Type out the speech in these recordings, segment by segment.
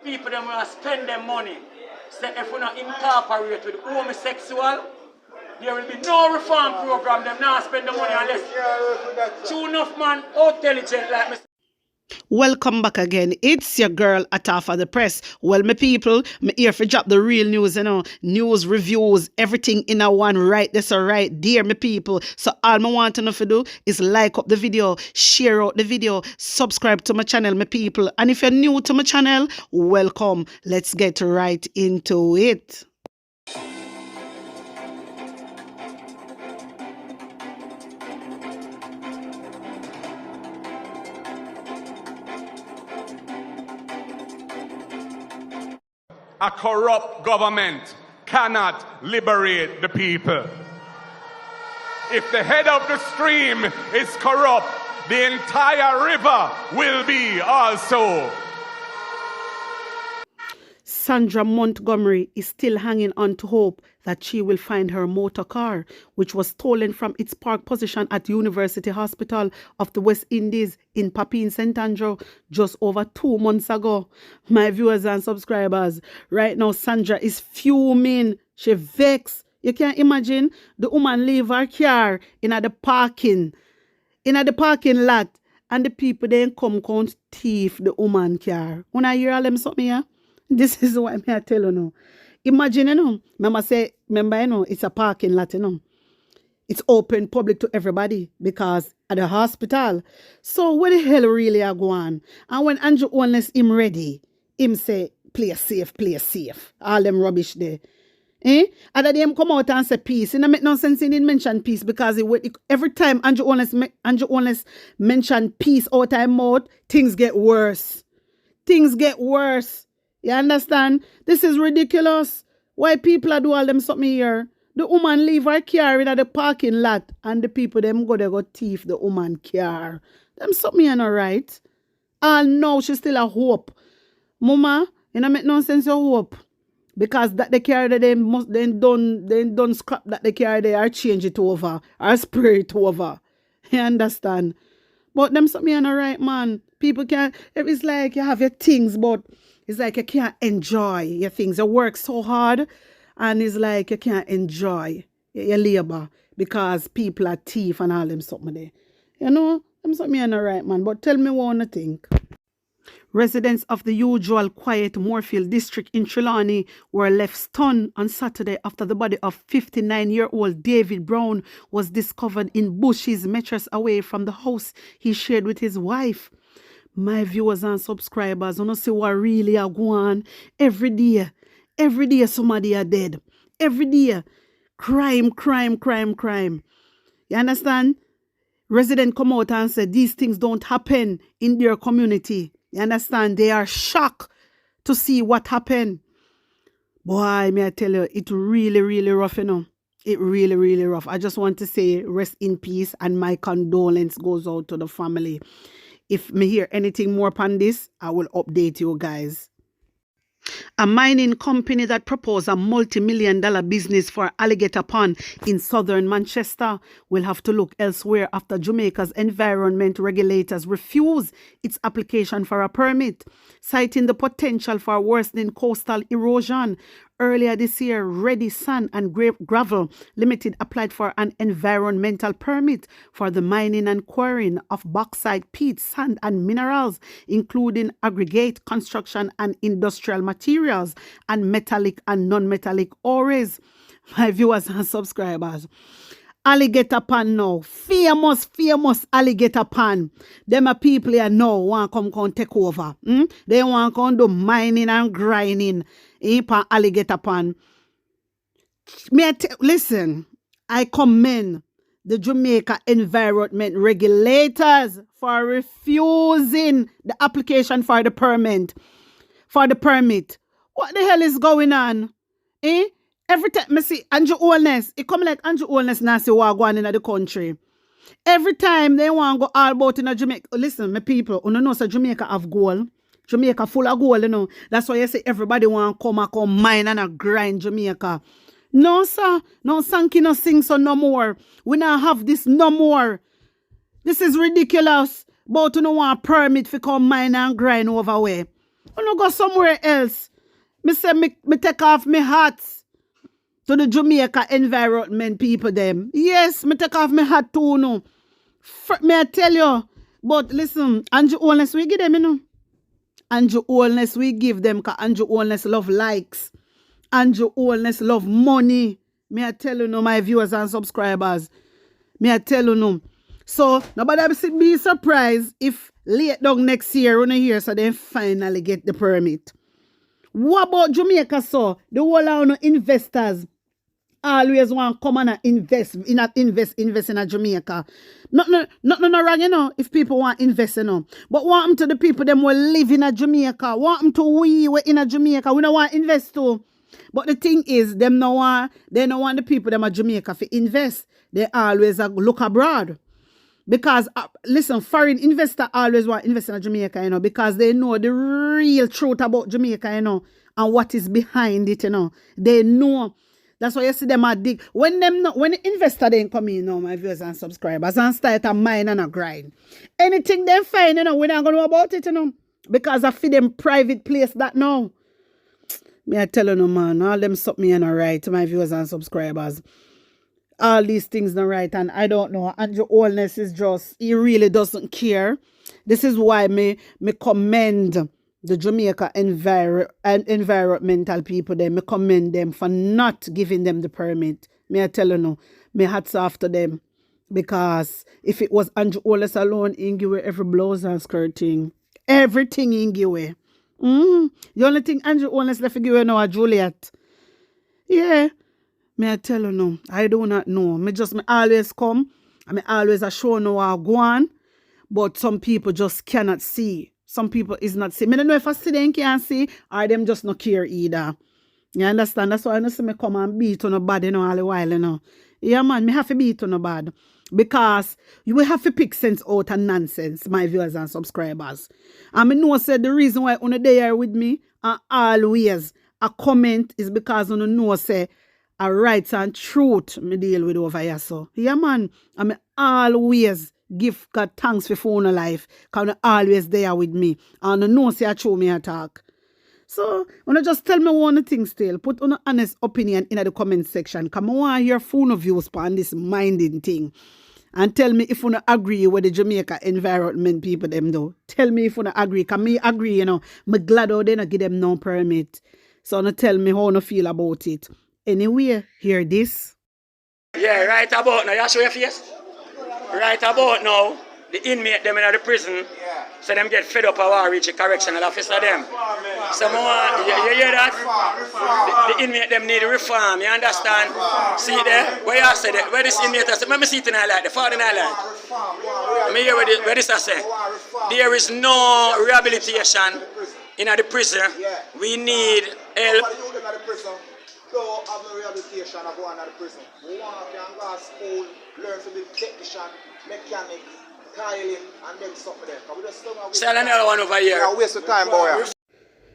People them will spend their money. Say if we not incorporate with homosexual, there will be no reform program. Them not spend the money unless true enough man, intelligent like me. Welcome back again. It's your girl Atafa the Press. Well, my people, me here for drop the real news, news, reviews, everything in a one right this or right there, my people. So all I want to know to do is like up the video, share out the video, subscribe to my channel, my people. And if you're new to my channel, welcome. Let's get right into it. A corrupt government cannot liberate the people. If the head of the stream is corrupt, the entire river will be also. Sandra Montgomery is still hanging on to hope that she will find her motor car, which was stolen from its parked position at University Hospital of the West Indies in Papine, St. Andrew, just over 2 months ago. My viewers and subscribers, right now Sandra is fuming. She vexed. You can't imagine the woman leave her car in the parking lot, and the people then come thief the woman car. When I hear all them something here, this is what I tell you now. Imagine, remember, it's a parking lot, It's open public to everybody because at the hospital. So what the hell really are going on? And when Andrew Holness him ready, him say, play safe, play safe. All them rubbish there. And then him come out and say peace. It don't make no sense in mention peace because every time Andrew Holness mention peace out of mouth, things get worse. Things get worse. You understand? This is ridiculous. Why people are do all them something here? The woman leave her car in the parking lot and the people them go thief the woman car. Them something here not right. And now she still a hope. Mama, you don't make no sense of hope. Because that the car that they done scrap that the car they are change it over or spray it over. You understand? But them something here not right, man. People can't, it's like you have your things, but it's like you can't enjoy your things. You work so hard and it's like you can't enjoy your labor because people are thief and all them something there. You know, them something not right, man. But tell me what you think. Residents of the usual quiet Moorfield district in Trelawney were left stunned on Saturday after the body of 59-year-old David Brown was discovered in bushes meters away from the house he shared with his wife. My viewers and subscribers, you know see what really are going on. Every day somebody are dead. Every day. Crime. You understand? Residents come out and say these things don't happen in their community. You understand? They are shocked to see what happened. Boy, may I tell you, it really, really rough, It really, really rough. I just want to say rest in peace and my condolence goes out to the family. If me hear anything more upon this, I will update you guys. A mining company that proposed a multi-million-dollar business for Alligator Pond in southern Manchester will have to look elsewhere after Jamaica's environment regulators refuse its application for a permit, citing the potential for worsening coastal erosion. Earlier this year, Ready Sand and Gravel Limited applied for an environmental permit for the mining and quarrying of bauxite, peat, sand and minerals, including aggregate, construction and industrial materials, and metallic and non-metallic ores. My viewers and subscribers, Alligator Pond now, famous Alligator Pond. Them a people here now want come take over. They want come do mining and grinding in Alligator Pond. Listen, I commend the Jamaica environment regulators for refusing the application for the permit. What the hell is going on? Every time I see Andrew Holness, it come like Andrew Holness now see what going in the country. Every time they want to go all about in Jamaica. Listen, my people, you know so Jamaica have gold. Jamaica full of gold, That's why you say everybody want to come mine and grind Jamaica. No, sir. No, Sankey no sing so no more. We not have this no more. This is ridiculous. But you don't want a permit for come mine and grind over where. I no go somewhere else. Me say me take off my hats to the Jamaica environment people them. Yes, me take off my hat too, no. Me I tell you. But listen, Andrew Holness we give them, you know. Andrew Holness we give them because Andrew Holness love likes. Andrew Holness love money. Me I tell you no, my viewers and subscribers. Me I tell you no. So nobody be surprised if late down next year when hear so they finally get the permit. What about Jamaica so? The whole of investors always want to come and invest in a Jamaica. Nothing wrong, you know, if people want to invest, you know. But want them to the people them will live in a Jamaica. Want them to we in a Jamaica. We don't want to invest too. But the thing is, they don't want the people them at Jamaica to invest. They always look abroad. Because, listen, foreign investors always want to invest in Jamaica, you know, because they know the real truth about Jamaica, you know, and what is behind it, you know. They know. That's why you see them at dig. When the investor then come in, you know, my viewers and subscribers, and start a mine and a grind. Anything they find, you know, we're not going to know about it, you know, because I feed them private place that now. Me I tell you no, man, all them something me not right to my viewers and subscribers. All these things not right, and I don't know. Andrew Holness is just, he really doesn't care. This is why me commend the Jamaica environmental people there. Me commend them for not giving them the permit. Me I tell you no, me hats off to them. Because if it was Andrew Holness alone, he give away every blouse and skirt thing. Everything he give away. The only thing Andrew Holness left to give away now is Juliet. Yeah. Me I tell you no, I do not know. Me always come, and me always show no I go on, but some people just cannot see. Some people is not see. Me don't know if I see them can't see, or them just not care either. You understand? That's why I know see me come and beat on a bad, you know, all the while, you know. Yeah, man, me have to beat on a bad. Because you will have to pick sense out and nonsense, my viewers and subscribers. And I know said the reason why on they are with me and always a comment is because on know say a rights and truth me deal with over here. So yeah, man, I always give God thanks for phone life. Because always there with me. And know say I show me attack. So, when just tell me one thing still, put an honest opinion in the comment section. Come on, your phone views on this minding thing. And tell me if you don't agree with the Jamaica environment people them do. Tell me if you don't agree. Can me agree, you know. I'm glad how they don't give them no permit. So, no tell me how you feel about it. Anyway, hear this. Yeah, right about now. You show your face? Right about now, the inmate them in the prison, so them get fed up of our reach a correctional officer them. So you hear that? The inmate them need reform, you understand? See there? Where you say that? Where this inmate say? Let me see it in highlight, the father in highlight. Let me hear where this I say. There is no rehabilitation in the prison. We need help. So have no rehabilitation of going to the prison. We want to go to school, learn to be technician, mechanic, tiling, and then something there. We just don't have Sell another one over here. Yeah, waste of time, boy.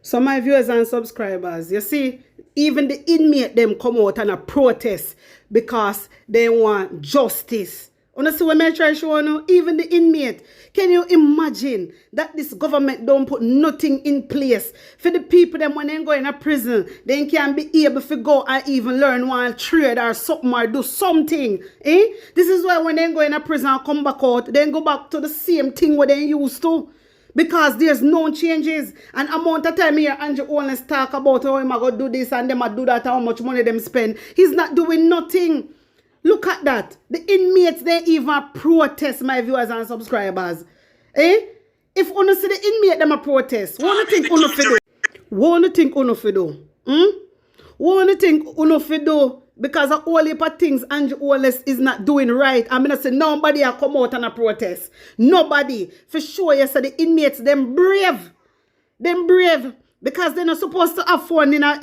So my viewers and subscribers, you see, even the inmate them come out and a protest because they want justice. You see what I try to show you? Even the inmate. Can you imagine that this government don't put nothing in place for the people them when they go in a prison, they can be able to go and even learn one trade or something or do something. This is why when they go in a prison and come back out, they go back to the same thing what they used to. Because there's no changes. And amount of time here, Andrew Holness talk about how him going to do this and them do that, how much money them spend. He's not doing nothing. Look at that. The inmates, they even protest, my viewers and subscribers. If you see the inmate, them a protest, what do you think you do? What do you think you do? What do you think you do? Because of all heap of things Andrew Holness is not doing right. I'm going to say nobody will come out and a protest. Nobody. For sure, you say the inmates, them brave. Them brave. Because they're not supposed to have fun in a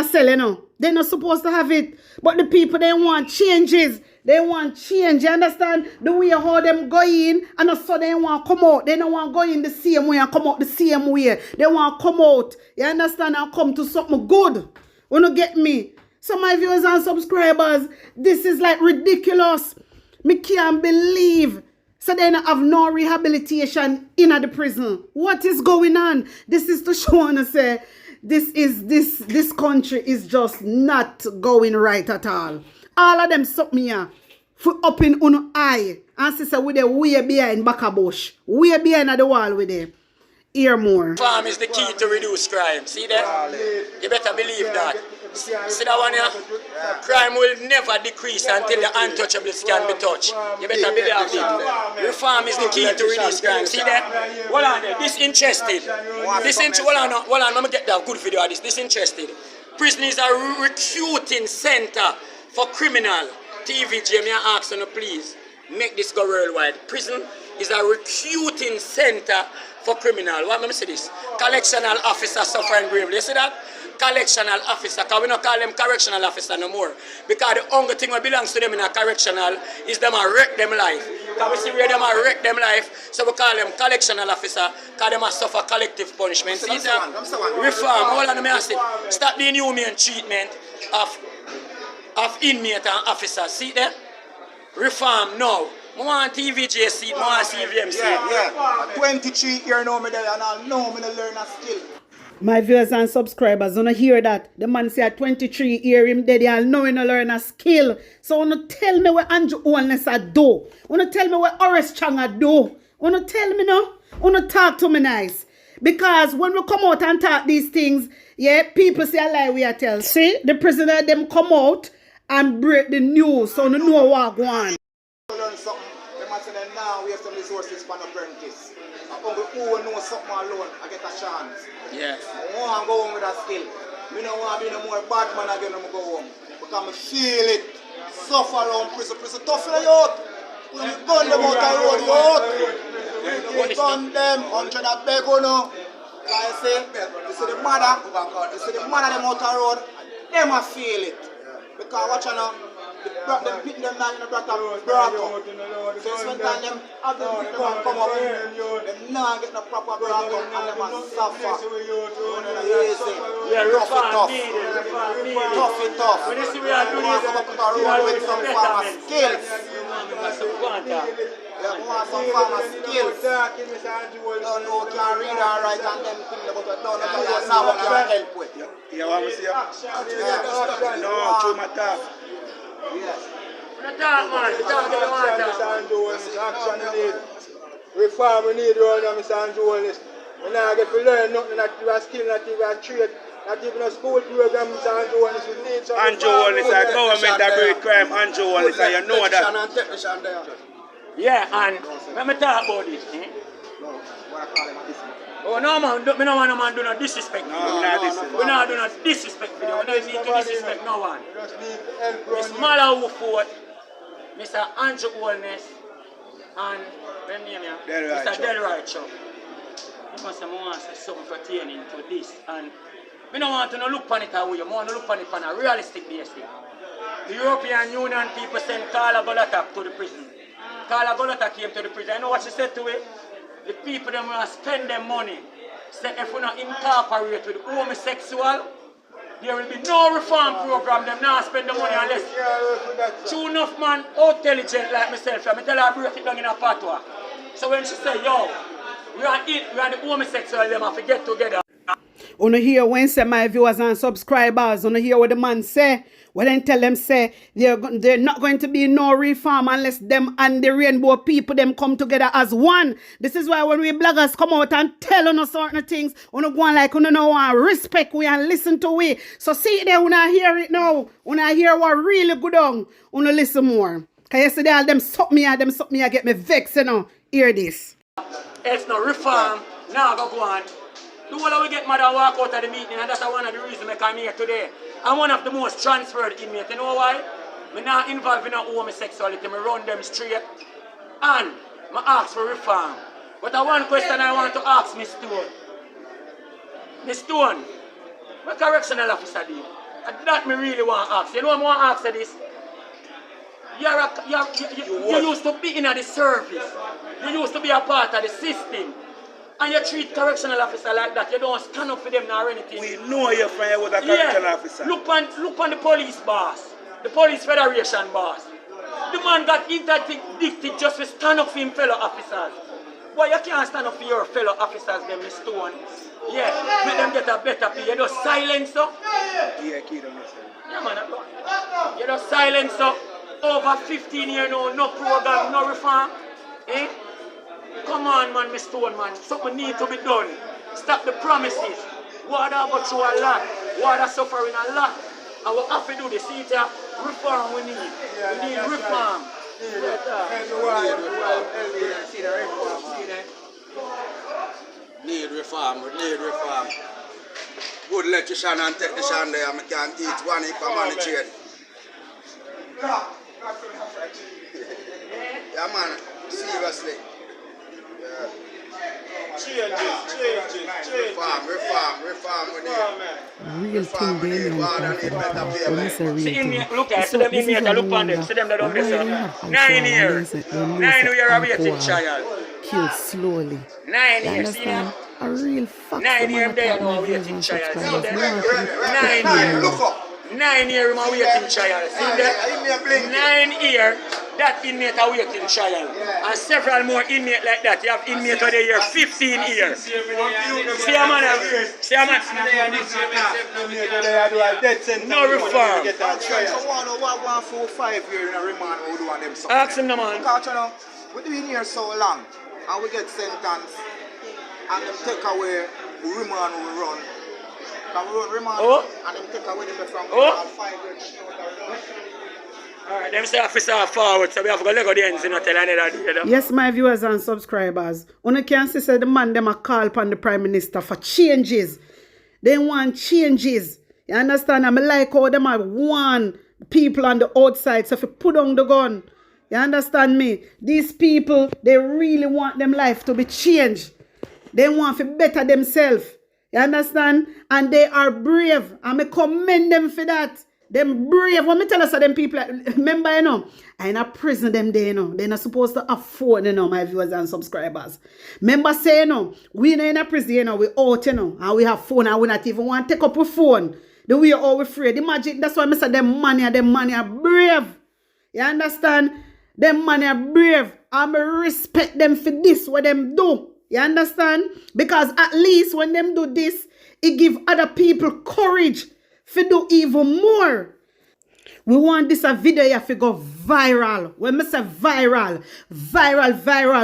cell, you know. They're not supposed to have it. But the people, they want changes. They want change. You understand? The way how them go in, and also they want to come out. They don't want to go in the same way and come out the same way. They want to come out. You understand? And come to something good. You know, get me? So my viewers and subscribers, this is like ridiculous. Me can't believe. So they don't have no rehabilitation in the prison. What is going on? This is to show and say this country is just not going right at all. All of them suck me here for up in uno eye. And sister with the way behind back a bush. Way behind the wall with them. Hear more. Reform is the key to reduce crime. See that? You better believe that. See that one here? Crime will never decrease until the untouchables can be touched. You better believe that. Reform is the key to reduce crime. See that? Hold on there. Disinterested. Hold on. Let me get that good video of this. Disinterested. Prison is a recruiting center for criminal. TVJ, may I ask you please make this go worldwide. Prison is a recruiting center for criminal. What let me say this? Correctional officer suffering gravely. You see that? Correctional officer, because we don't call them correctional officer no more. Because the only thing that belongs to them in a correctional is them a wreck them life. Because we see where them a wreck them life, so we call them correctional officer, because them a suffer collective punishment. See that? Reform, hold on, let me ask it. Stop the inhumane treatment of inmate and officers. See that? Reform now. I want TVJ seat, I want CVM seat. Yeah. 23 years now, me there, and I know me to learn a skill. My viewers and subscribers, wanna hear that? The man say at 23 year him dead, I'll know him learn a skill. So wanna tell me what Andrew Holness a do? Wanna tell me what Horace Chang a do? Wanna tell me no? Wanna talk to me nice? Because when we come out and talk these things, yeah, people say a lie we are tell. See, the prisoner them come out and break the news, so you know what go on. Learn something. They must say that now we have some resources for an apprentice. Only who knows something alone, I get a chance. Yeah. I want to go home with a skill. I don't want to be no more bad man again when I go home. Because I feel it. Suffer around prison. Prison tough for you out. When you gun them out the road, you out. You gun them, 100 a beg on you. Like I say, you see the mother them out the road, them a feel it. Because watch out now. Them pit them down in the back of brought up. So sometimes them have them pit them and come up. Them not get no proper brought up and them a suffer. Yeah, reform needed. Tough. When you see we are doing this, we are with some farmer skills. Yeah, we want some farmer skills. Don't know can read and write and them things about it. Don't know now what can help with. You want to see it? No, through my talk. Yes. Action need. Reform we need around here, Mr. Andrew Holness. We now get to learn nothing, not even a skill, not even a trade, not even a school program, Mr. Andrew Holness. We need some Andrew Holness, a government that break crime, Andrew Holness, and you know that. yeah, and let me talk about this. Eh? No, what I call him a dismissal. Oh no man, me no want no man do no disrespect. No, not this. We not do no disrespect video. We don't need to disrespect no one. Just need help Miss around Mala who fought, Mr. Andrew Holness, and when name here? Mr. Delroy Chuck. Because I want to say something pertaining to this, and we don't want to no look on it away. I want to look on it on a realistic basis. The European Union people sent Carla Golota to the prison. Carla Golota came to the prison. You know what she said to it? The people them will spend their money. Say if we not incorporate with homosexual, there will be no reform program. Them not spend the money unless true enough man, intelligent like myself. I tell her I break it down in a patois. So when she say, yo, we are the homosexual, them have to get together. Wanna hear when say my viewers and subscribers, wanna hear what the man say? Well then tell them say they're not going to be no reform unless them and the rainbow people them come together as one. This is why when we bloggers come out and tell us certain things, we go on like we don't want respect we and listen to we. So see there when I hear it now, when I hear what really good on, wanna listen more. Cause yesterday all them suck me and get me vexed, you know. Hear this. It's no reform, now go on. The whole we get mad and walk out of the meeting, and that's one of the reasons I come here today. I'm one of the most transferred inmates. You know why? I'm not involved in homosexuality. I run them straight. And I ask for reform. But one question I want to ask Miss Stone. Miss Stone, what correctional officer did? That me really want to ask. You know what I want to ask you this? You used to be in the service. You used to be a part of the system. And you treat correctional officer like that, you don't stand up for them nor anything. We know your friend was a correctional officer. Look on the police boss, the police federation boss. The man got interdicted just to stand up for him fellow officers. Why you can't stand up for your fellow officers, them, Miss Stone? Yeah, make them get a better pay. You just silence up. Yeah, kid on yourself. Yeah, man, you just silence up. Over 15 years now, no program, no reform. Eh? Come on, man, Miss Stone, man. Something need to be done. Stop the promises. Water go through a lot. Water suffering a lot. And we have to do this. See, reform we need. We need reform. Need reform, we need reform. Good electrician and technician there, I can teach one if I'm on the trade. Yeah, man, seriously. Yeah. Changes. Reform we need. Real thing they know when I say real thing. Look at them inmates, look on them. See them that don't listen. 9 years. 9 years of waiting child. Kill slowly. 9 years, see them? A real fact. 9 years there now waiting child. See them? 9 years. Look up. 9 years my waiting child. See them? 9 years. That inmate are waiting child. And several more inmates like that. You have inmates of the year 15 years. See a man, no reform. So one for 5 years in a remand, we do on them something. Ask him the man. Because you know, we've been here so long, and we get sentenced, and them take away remand we run. Can we run remand, and them take away them from 5 years. Alright, them say officer forward, so we have to go leg of the ends and not tell another day. Yes, my viewers and subscribers. Una can see say the man them a call upon the Prime Minister for changes. They want changes. You understand? I'm like how them are want people on the outside. So if you put on the gun, you understand me? These people, they really want them life to be changed. They want to better themselves. You understand? And they are brave. And I commend them for that. Them brave. When me tell us them people, remember, you know, I in a prison them day, you know. They're not supposed to afford, you know, my viewers and subscribers. Remember say, you know, we in a prison, you know, we out, you know, and we have phone and we not even want to take up a phone. The way all we afraid. Imagine, that's why I say them money are brave. You understand? Them money are brave. And I respect them for this, what them do. You understand? Because at least when them do this, it give other people courage to do even more. We want this a video here to go viral. When I say viral,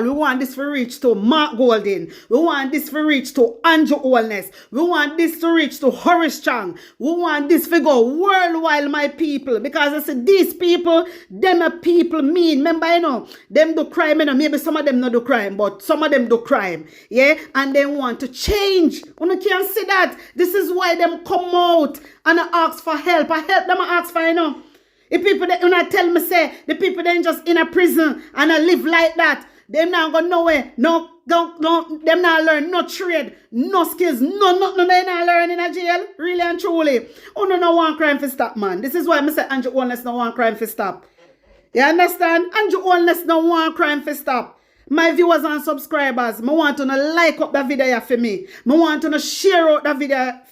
we want this to reach to Mark Golden. We want this to reach to Andrew Holness. We want this to reach to Horace Chang. We want this to go worldwide, my people. Because I said these people, them are people mean. Remember, you know, them do crime, you know, maybe some of them not do crime, but some of them do crime. Yeah? And they want to change. You can't see that. This is why them come out and ask for help. I help them ask for, you know. The people that when I tell me say the people that just in a prison and I live like that, them not go nowhere, no, them not learn no trade, no skills, nothing they not learn in a jail, really and truly. Oh no one crime for stop, man. This is why I say Andrew Holness no one crime for stop. You understand? Andrew Holness no one crime for stop. My viewers and subscribers, I want to like up the video for me. I want to share out the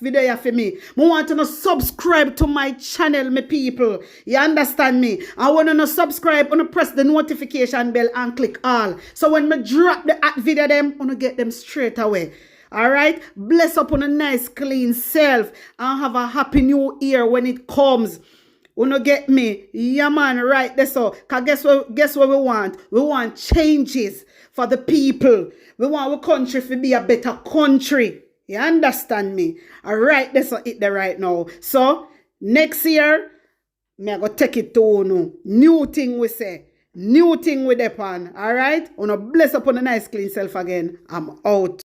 video for me. I want to subscribe to my channel, my people. You understand me? I want to subscribe and press the notification bell and click all. So when I drop the video them, I want to get them straight away. Alright? Bless up on a nice clean self and have a happy new year when it comes. You know get me? Yeah man, right there so. Cause guess what we want? We want changes for the people. We want our country to be a better country. You understand me? Alright, that's it there right now. So next year, me I go take it to no. New thing we say. New thing we depend. Alright? Wanna bless upon a nice clean self again. I'm out.